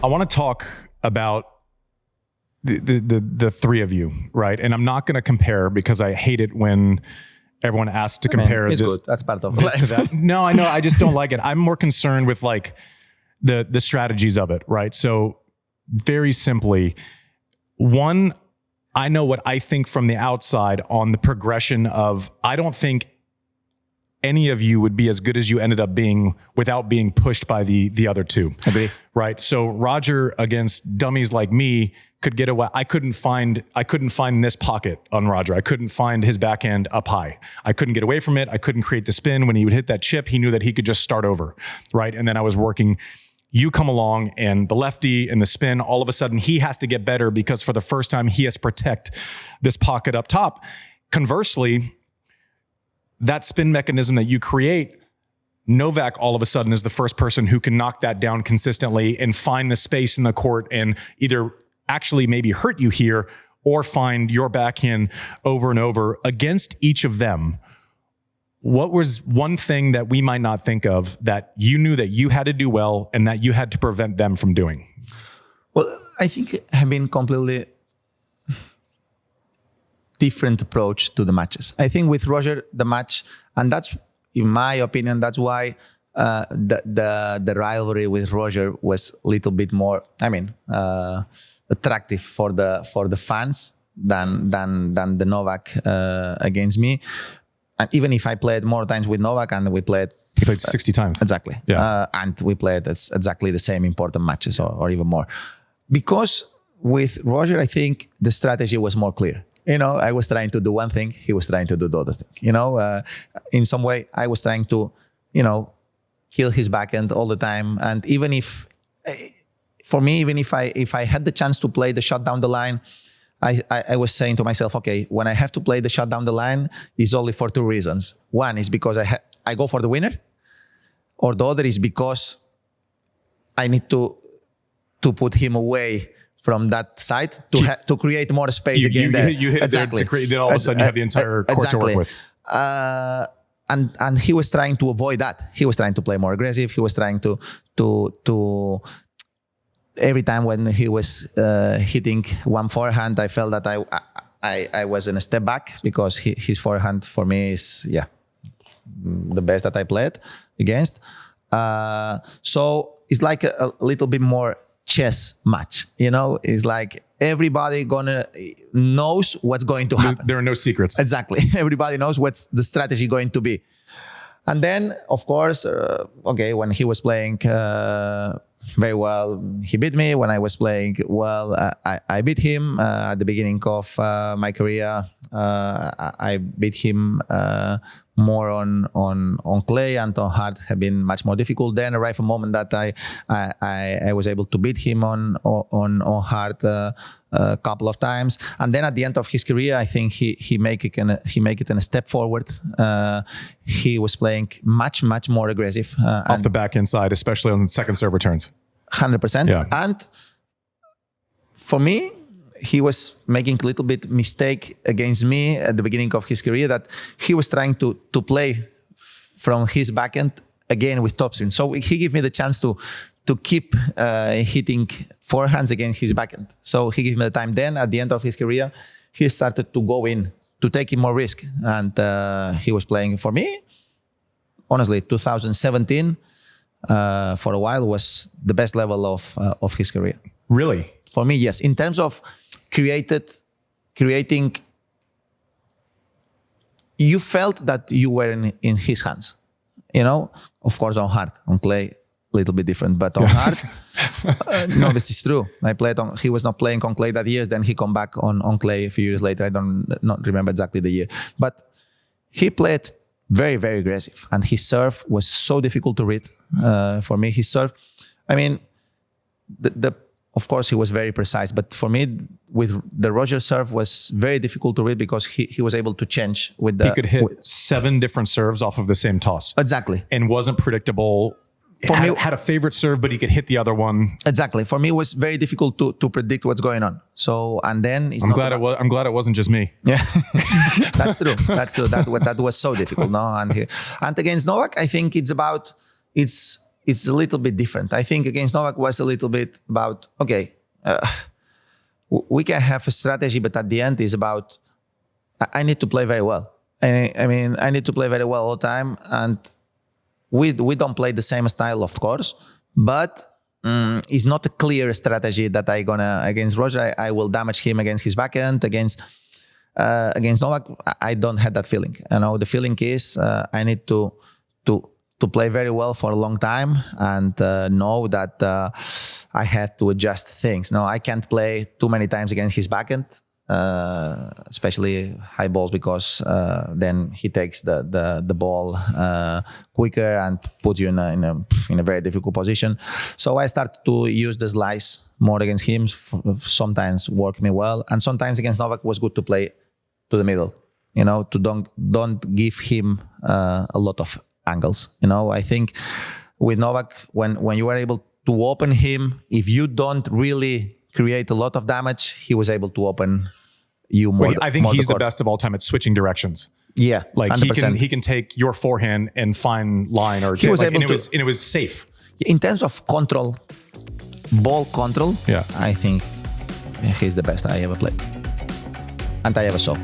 I want to talk about the three of you, right? And I'm not going to compare because I hate it when everyone asks to compare. It's this, good. That's part of this life. to that. No, I know. I just don't like it. I'm more concerned with like the strategies of it, right? So very simply, one, I know what I think from the outside on the progression of, I don't think any of you would be as good as you ended up being without being pushed by the other two. Agree. Right. So Roger against dummies like me could get away. I couldn't find this pocket on Roger. I couldn't find his backhand up high. I couldn't get away from it. I couldn't create the spin. When he would hit that chip, he knew that he could just start over. Right. And then I was working. You come along and the lefty and the spin, all of a sudden he has to get better because for the first time he has to protect this pocket up top. Conversely, that spin mechanism that you create, Novak all of a sudden is the first person who can knock that down consistently and find the space in the court and either actually maybe hurt you here or find your backhand over and over against each of them. What was one thing that we might not think of that you knew that you had to do well and that you had to prevent them from doing? Well, I think have been completely different approach to the matches. I think with Roger, the match, and that's, in my opinion, that's why the rivalry with Roger was a little bit more, attractive for the fans than the Novak against me. And even if I played more times with Novak and we played... He played 60 times. Exactly. Yeah. And we played exactly the same important matches or even more. Because with Roger, I think the strategy was more clear. I was trying to do one thing, he was trying to do the other thing. In some way, I was trying to, kill his backhand all the time. And even if, for me, even if I had the chance to play the shot down the line, I was saying to myself, okay, when I have to play the shot down the line, it's only for two reasons. One is because I go for the winner, or the other is because I need to put him away from that side to create more space again there. You hit exactly. There to create, then all of a sudden you have the entire court exactly. to work with. And he was trying to avoid that. He was trying to play more aggressive. He was trying to every time when he was hitting one forehand, I felt that I was in a step back because his forehand for me is the best that I played against. So it's like a little bit more chess match, it's like everybody knows what's going to happen. There are no secrets. Exactly. Everybody knows what's the strategy going to be. And then, of course, when he was playing very well, he beat me. When I was playing well, I beat him. At the beginning of my career, I beat him more on clay, and on hard have been much more difficult. Then arrived a moment that I was able to beat him on hard a couple of times, and then at the end of his career, I think he make it in a step forward. He was playing much more aggressive off the backhand side, especially on second serve returns. 100%. Yeah. And for me, he was making a little bit mistake against me at the beginning of his career, that he was trying to play from his backhand again with topspin. So he gave me the chance to keep hitting forehands against his backhand. So he gave me the time. Then at the end of his career, he started to go in to take more risk, and he was playing for me. Honestly, 2017 for a while was the best level of his career. Really? For me, yes. In terms of creating, you felt that you were in his hands. Of course, on hard, on clay, a little bit different, but on hard, no, this is true. He was not playing on clay that year. Then he come back on clay a few years later. I not remember exactly the year, but he played very, very aggressive, and his serve was so difficult to read. For me, his serve, of course, he was very precise, but for me, with the Roger serve was very difficult to read because he was able to change with the... He could hit 7 different serves off of the same toss. Exactly. And wasn't predictable. Had a favorite serve, but he could hit the other one. Exactly. For me, it was very difficult to predict what's going on. So, and then... I'm glad it wasn't just me. Yeah, that's true. That was so difficult. No, and against Novak, I think it's it's a little bit different. I think against Novak was a little bit about, okay, we can have a strategy, but at the end is about, I need to play very well. I mean, I need to play very well all the time. And we don't play the same style, of course, but it's not a clear strategy that against Roger, I will damage him against his backhand, against Novak. I don't have that feeling. You know, the feeling is I need to play very well for a long time and know that I had to adjust things. No, I can't play too many times against his backhand, especially high balls, because then he takes the ball quicker and puts you in a very difficult position. So I started to use the slice more against him. Sometimes worked me well, and sometimes against Novak was good to play to the middle. You know, to don't give him a lot of angles. You know, I think with Novak, when you are able to open him, if you don't really create a lot of damage, he was able to open you more. I think he's the best of all time at switching directions. Yeah, like 100%. he can take your forehand and find line, or he was able and it was safe. In terms of control, ball control. Yeah, I think he's the best I ever played and I ever saw.